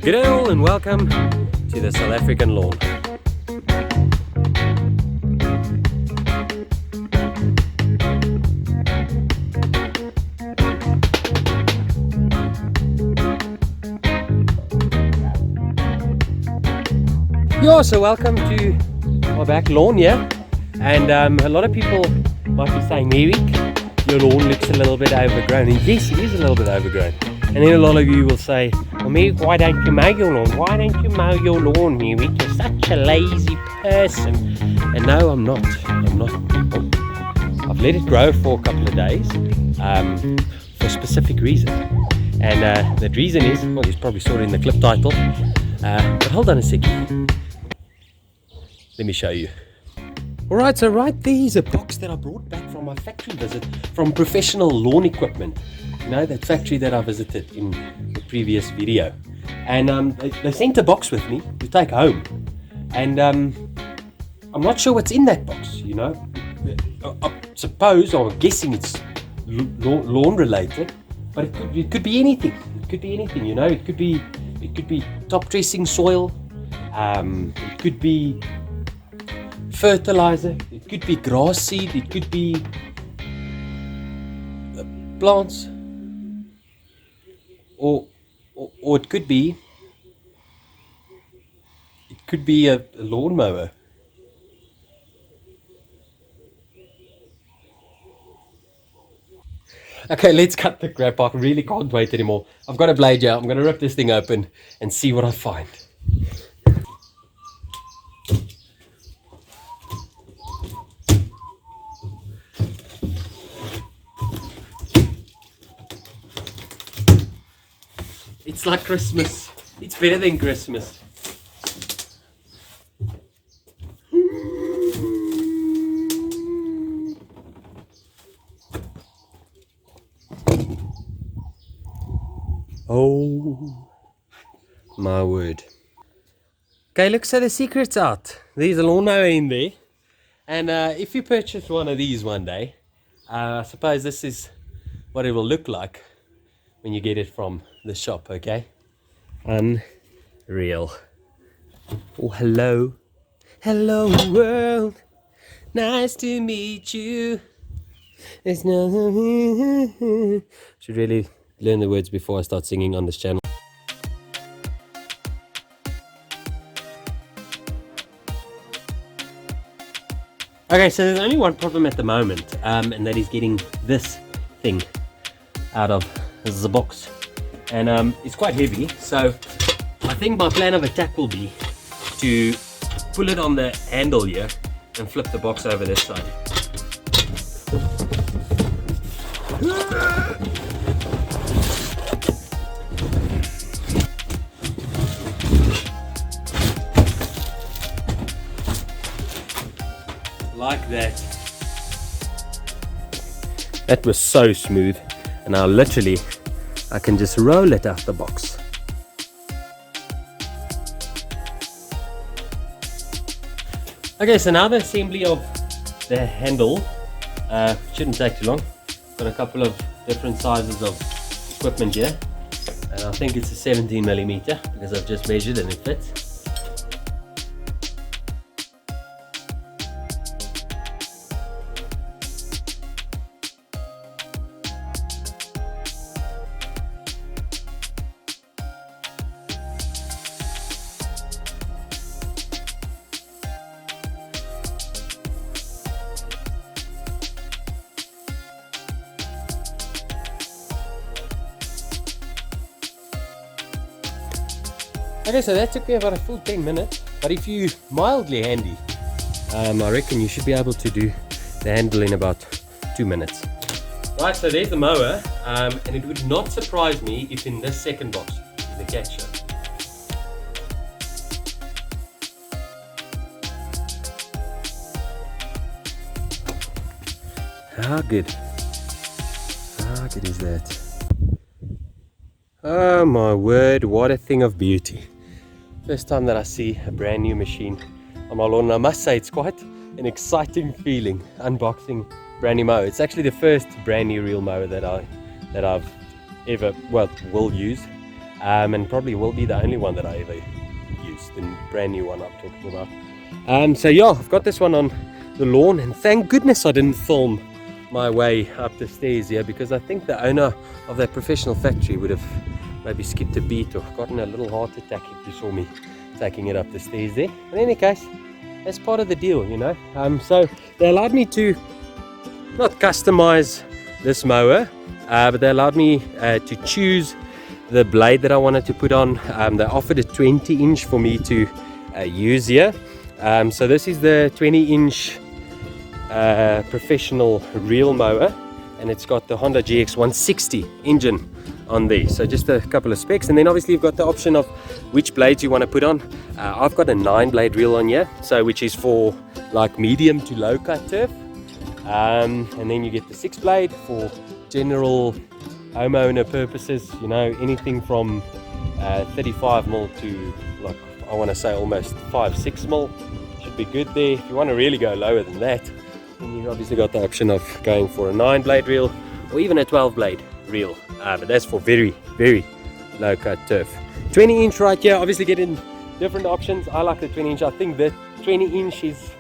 Good day all and welcome to the South African lawn. You're also welcome to our back lawn here, and a lot of people might be saying, Mary, your lawn looks a little bit overgrown, and yes, it is a little bit overgrown. And then a lot of you will say, well, Mary, why don't you mow your lawn? Why don't you mow your lawn, Mary? You're such a lazy person. And no, I'm not, people. I've let it grow for a couple of days for a specific reason. And that reason is, well, you probably saw it in the clip title, but hold on a second. Let me show you. Alright, so right there is a box that I brought back from my factory visit from Professional Lawn Equipment. You know, that factory that I visited in the previous video. And they sent a box with me to take home. And I'm not sure what's in that box, you know. I suppose, or I'm guessing it's lawn related, but it could be anything. It could be anything, you know. It could be top dressing soil. It could be fertilizer. It could be grass seed. It could be plants. Or it could be a lawnmower. Okay, let's cut the crap. I really can't wait anymore. I've got a blade here. I'm going to rip this thing open and see what I find. It's like Christmas. It's better than Christmas. Oh my word. Okay, look, so the secret's out. There's a lawnmower in there. And if you purchase one of these one day, I suppose this is what it will look like when you get it from the shop, okay? Unreal. Oh, hello. Hello, world. Nice to meet you. It's nothing. Should really learn the words before I start singing on this channel. Okay, so there's only one problem at the moment, and that is getting this thing out of the box. And it's quite heavy, so I think my plan of attack will be to pull it on the handle here and flip the box over this side. Like that. That was so smooth, and now literally I can just roll it out the box. Okay, so now the assembly of the handle shouldn't take too long. Got a couple of different sizes of equipment here, and I think it's a 17mm because I've just measured and it fits. Okay, so that took me about a full 10 minutes, but if you're mildly handy, I reckon you should be able to do the handle in about 2 minutes. Right, so there's the mower, and it would not surprise me if in this second box is the catcher. How good is that? Oh my word, what a thing of beauty. First time that I see a brand new machine on my lawn, and I must say it's quite an exciting feeling unboxing brand new mower. It's actually the first brand new reel mower that I've ever will use. and probably will be the only one that I ever use, the brand new one I'm talking about. So yeah, I've got this one on the lawn, and thank goodness I didn't film my way up the stairs here, because I think the owner of that professional factory would have maybe skipped a beat or gotten a little heart attack if you saw me taking it up the stairs there. In any case, that's part of the deal, you know. So they allowed me to not customize this mower, but they allowed me to choose the blade that I wanted to put on. They offered a 20-inch for me to use here. So this is the 20-inch professional reel mower, and it's got the Honda GX 160 engine on there. So just a couple of specs, and then obviously you've got the option of which blades you want to put on. I've got a 9-blade reel on here, so which is for like medium to low cut turf, and then you get the 6-blade for general homeowner purposes, you know, anything from 35 mil to, like, I want to say almost 5-6 mil should be good there. If you want to really go lower than that, then you've obviously got the option of going for a 9-blade reel or even a 12-blade reel, but that's for very, very low cut turf. 20-inch right here, obviously getting different options. I like the 20-inch. I think the 20-inch is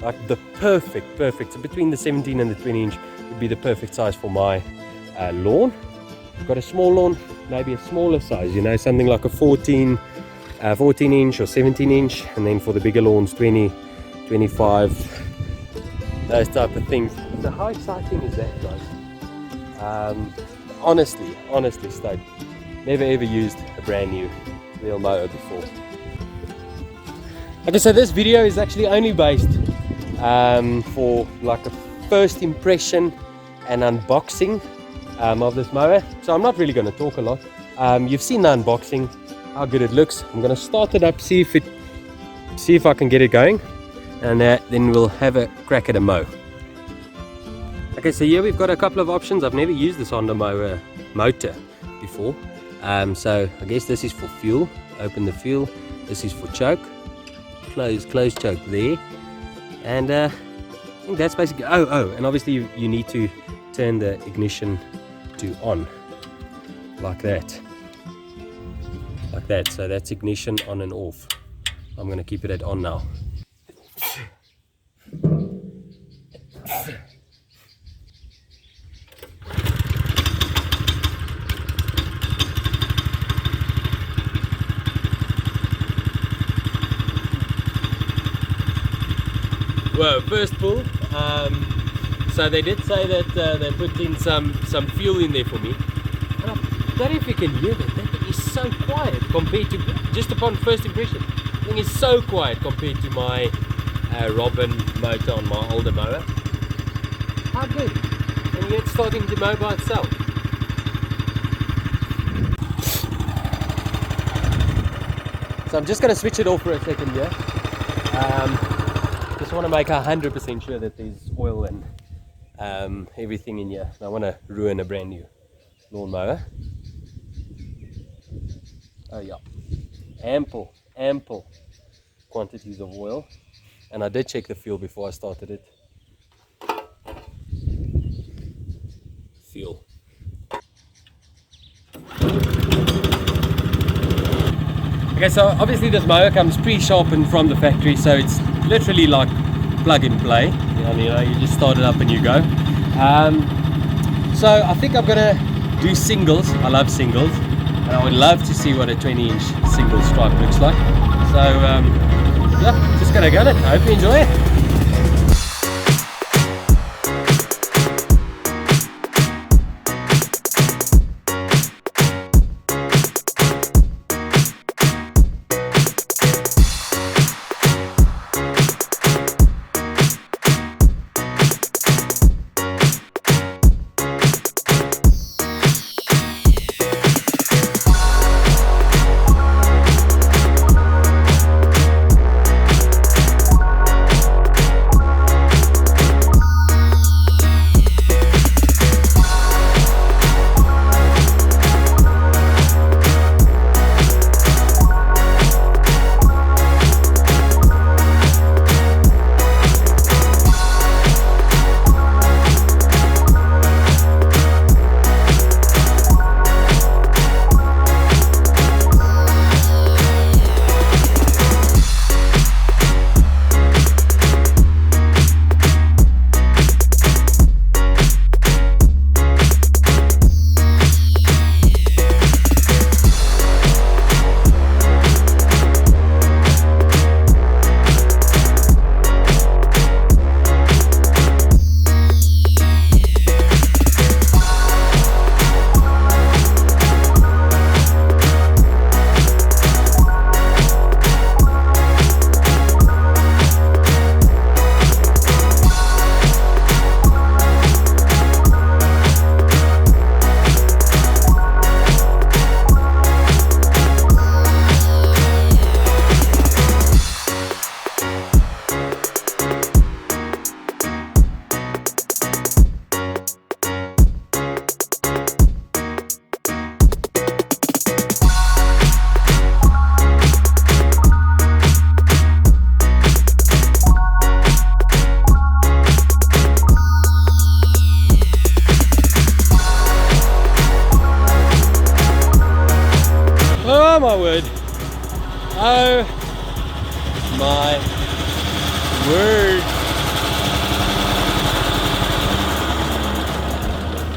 like the perfect, so between the 17 and the 20-inch would be the perfect size for my lawn. I've got a small lawn, maybe a smaller size, you know, something like a 14-inch or 17-inch, and then for the bigger lawns, 20, 25, those type of things. So how exciting is that, guys? Honestly stoked. Never ever used a brand new reel mower before. Okay, so this video is actually only based for like a first impression and unboxing of this mower. So I'm not really going to talk a lot. You've seen the unboxing, how good it looks. I'm going to start it up, see if I can get it going, and then we'll have a crack at a mow. Okay, so here we've got a couple of options. I've never used this Honda mower motor before. So I guess this is for fuel. Open the fuel. This is for choke. Close choke there. And I think that's basically, and obviously you need to turn the ignition to on, like that. So that's ignition on and off. I'm going to keep it at on now. Well, first pull. So they did say that they put in some fuel in there for me. And I don't know if you can hear that. That thing is so quiet compared to, just upon first impression, the thing is so quiet compared to my Robin motor on my older mower. How good. And yet starting to mow by itself. So I'm just going to switch it off for a second here. Just want to make 100% sure that there's oil and everything in here. I want to ruin a brand new lawnmower. Oh yeah, ample quantities of oil, and I did check the fuel before I started it. Fuel. Okay, so obviously this mower comes pre-sharpened from the factory, so it's literally like plug and play. You know, you just start it up and you go. So I think I'm gonna do singles. I love singles, and I would love to see what a 20-inch single stripe looks like. So yeah, just gonna go. I hope you enjoy it. Oh my word. Oh my word.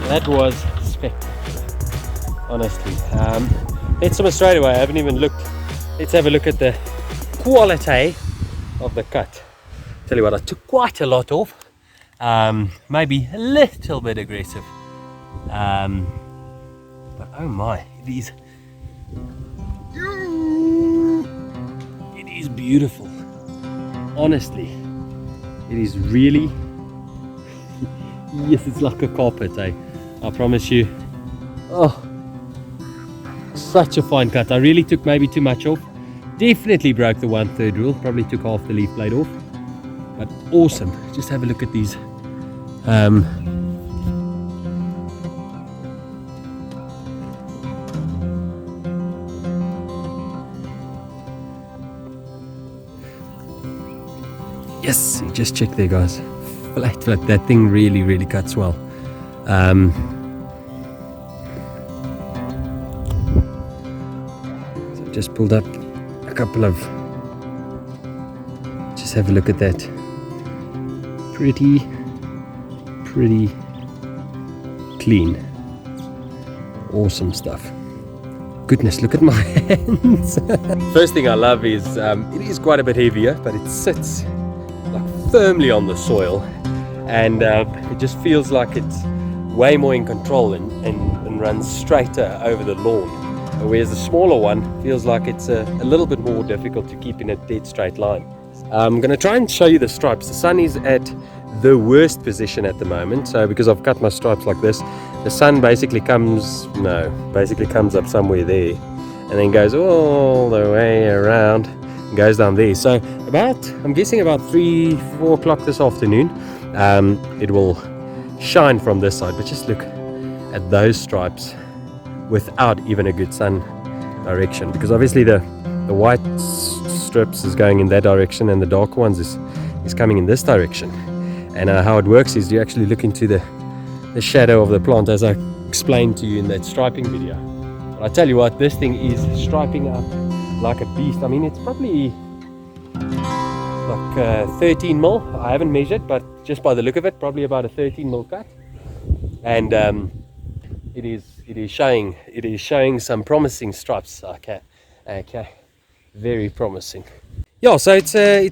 That was spectacular, honestly. Let's almost straight away. I haven't even looked. Let's have a look at the quality of the cut. Tell you what, I took quite a lot off. Maybe a little bit aggressive. But oh my, it is beautiful. Honestly, it is really. Yes, it's like a carpet, eh? I promise you. Oh, such a fine cut. I really took maybe too much off. Definitely broke the 1/3 rule. Probably took half the leaf blade off. But awesome. Just have a look at these. Yes, just check there, guys. Flat. That thing really cuts well. So just pulled up a couple of. Just have a look at that. Pretty clean. Awesome stuff. Goodness, look at my hands. First thing I love is it is quite a bit heavier, but it sits like firmly on the soil, and it just feels like it's way more in control and runs straighter over the lawn, whereas the smaller one feels like it's a little bit more difficult to keep in a dead straight line. I'm going to try and show you the stripes. The sun is at the worst position at the moment, so because I've cut my stripes like this, the sun basically comes up somewhere there and then goes all the way around and goes down there. So I'm guessing about 3-4 o'clock this afternoon, it will shine from this side. But just look at those stripes without even a good sun direction, because obviously the white strips is going in that direction and the dark ones is coming in this direction. And how it works is you actually look into the shadow of the plant, as I explained to you in that striping video. But I tell you what, this thing is striping up like a beast. I mean, it's probably like 13 mil. I haven't measured, but just by the look of it, probably about a 13 mil cut. And it is showing some promising stripes. Okay, very promising. Yeah, so it's a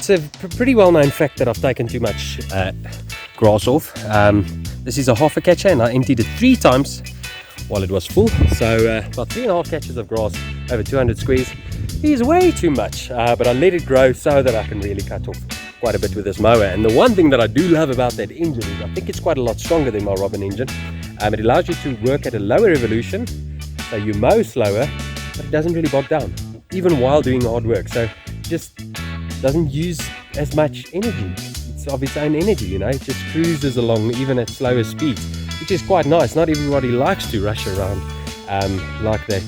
pretty well-known fact that I've taken too much grass off. This is a half a catcher, and I emptied it 3 times while it was full. So about 3.5 catches of grass over 200 squares is way too much. But I let it grow so that I can really cut off quite a bit with this mower. And the one thing that I do love about that engine is I think it's quite a lot stronger than my Robin engine. It allows you to work at a lower revolution, so you mow slower, but it doesn't really bog down, even while doing hard work. So it just doesn't use as much energy. It's of its own energy, you know. It just cruises along even at slower speeds, which is quite nice. Not everybody likes to rush around like that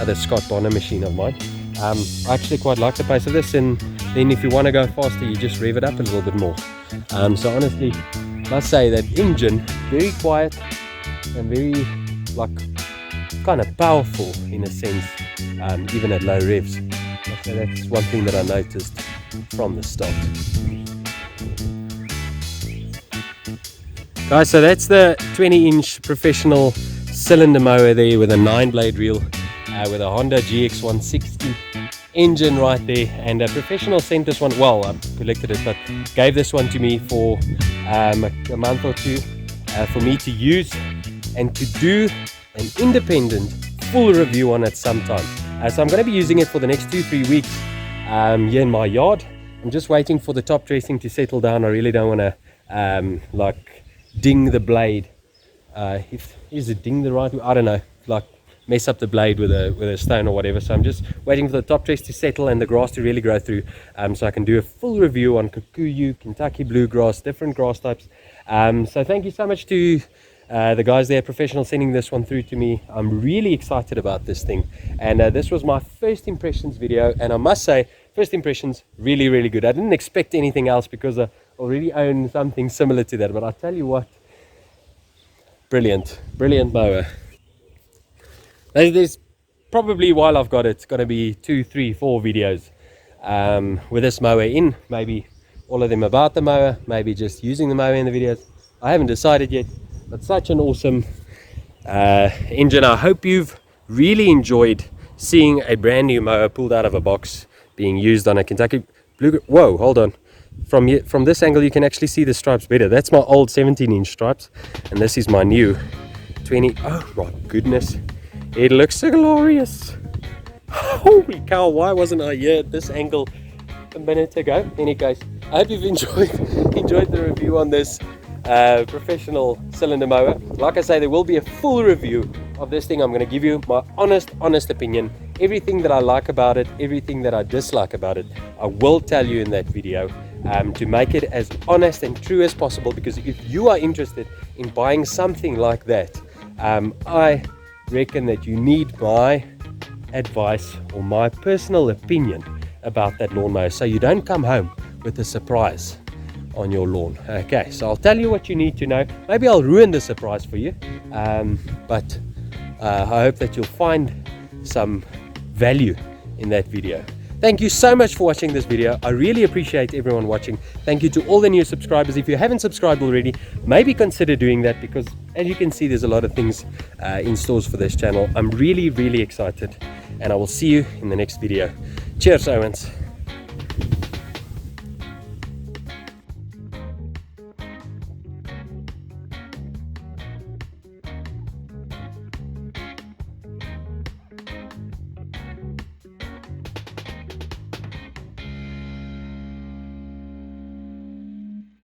other Scott Bonner machine of mine. I actually quite like the pace of this, and then if you want to go faster, you just rev it up a little bit more. So honestly, I must say that engine, very quiet and very kind of powerful in a sense, even at low revs. So that's one thing that I noticed from the start. Guys, so that's the 20-inch professional cylinder mower there with a 9-blade reel, with a Honda GX160 engine right there, and a professional sent this one. Well, I collected it, but gave this one to me for a month or two for me to use and to do an independent full review on it sometime. So I'm going to be using it for the next 2-3 weeks here in my yard. I'm just waiting for the top dressing to settle down. I really don't want to ding the blade. Is it ding the right way? I don't know, like mess up the blade with a stone or whatever. So I'm just waiting for the top dress to settle and the grass to really grow through, so I can do a full review on kikuyu, Kentucky bluegrass, different grass types. So thank you so much to the guys there, professional, sending this one through to me. I'm really excited about this thing, and this was my first impressions video, and I must say, first impressions really good. I didn't expect anything else because I already own something similar to that, but I tell you what, brilliant mower. There's probably, while I've got it, it's going to be 2, 3, 4 videos with this mower in. Maybe all of them about the mower, maybe just using the mower in the videos. I haven't decided yet, but such an awesome engine. I hope you've really enjoyed seeing a brand new mower pulled out of a box being used on a Kentucky Blue. Whoa, hold on. From this angle you can actually see the stripes better. That's my old 17-inch stripes, and this is my new 20. Oh my goodness, it looks so glorious. Holy cow, why wasn't I here at this angle a minute ago? In any case, I hope you've enjoyed the review on this professional cylinder mower. Like I say, there will be a full review of this thing. I'm going to give you my honest opinion. Everything that I like about it, everything that I dislike about it, I will tell you in that video, to make it as honest and true as possible. Because if you are interested in buying something like that, I reckon that you need my advice or my personal opinion about that lawnmower, so you don't come home with a surprise on your lawn. Okay, so I'll tell you what you need to know. Maybe I'll ruin the surprise for you, but I hope that you'll find some value in that video. Thank you so much for watching this video. I really appreciate everyone watching. Thank you to all the new subscribers. If you haven't subscribed already, maybe consider doing that, because as you can see, there's a lot of things in stores for this channel. I'm really excited, and I will see you in the next video. Cheers, Owens.